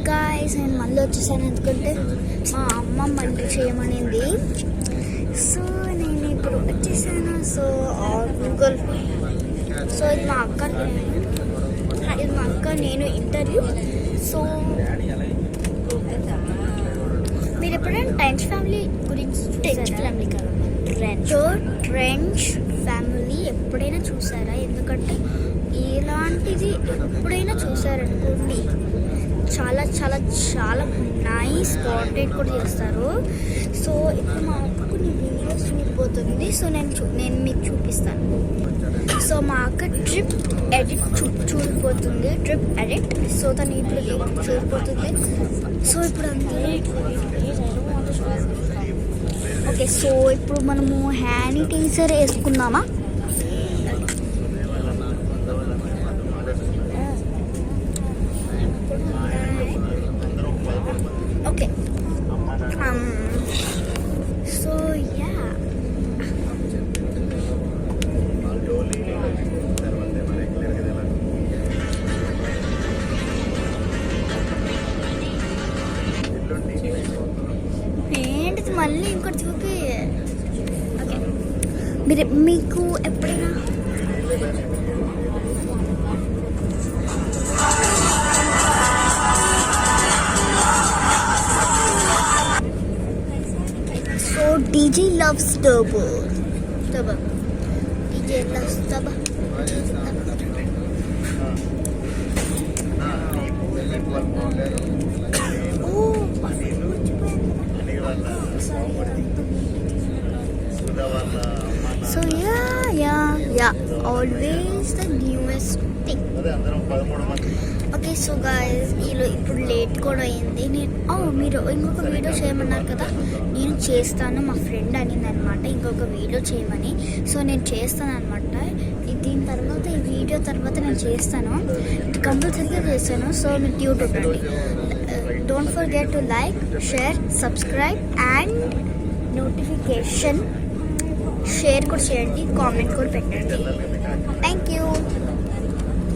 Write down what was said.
Guys, నేను మళ్ళీ వచ్చేసాను ఎందుకంటే మా అమ్మ మళ్ళీ చేయమనింది. సో నేను ఇప్పుడు వచ్చేసాను. సో గూగుల్, సో ఇది మా అక్క, నేను ఇంటర్వ్యూ. సో మీరు ఎప్పుడైనా ట్రెంచ్ ఫ్యామిలీ గురించి ట్రెంచ్ ఫ్యామిలీ ఎప్పుడైనా చూసారా? ఎందుకంటే ఇలాంటిది ఎప్పుడైనా చూసారనుకోండి, చాలా చాలా చాలా నైస్ కాంటెంట్ కూడా చేస్తారు. సో ఇప్పుడు మా అక్క కొన్ని వీడియోస్ చూడిపోతుంది. సో నేను మీకు చూపిస్తాను. సో మా అక్క ట్రిప్ ఎడిట్ చూడిపోతుంది, ట్రిప్ ఎడిట్. సో తను ఇప్పుడు చూడిపోతుంది. సో ఇప్పుడు ఓకే, సో ఇప్పుడు మనము శానిటైజర్ వేసుకుందామా? ఓకే, సో యా, ఏంటిది మళ్ళీ ఇంకోటి చూపి. ఓకే, మీకు ఎప్పుడైనా so DJ loves turbo. DJ loves turbo. So yeah, always the newest thing. Okay, so guys ఇప్పుడు లేట్ కూడా అయింది. మీరు ఇంకొక వీడియో చేయమన్నారు కదా, నేను చేస్తాను. మా ఫ్రెండ్ అనింది అనమాట ఇంకొక వీడియో చేయమని. సో నేను చేస్తాను అనమాట. దీని తర్వాత ఈ వీడియో తర్వాత నేను చేస్తాను, కంపల్సరీగా చేస్తాను. సో మీరు యూట్యూబ్ రండి. Don't forget to like, share, subscribe and notification share కూడా చేయండి, కామెంట్ కూడా పెట్టండి. Thank you.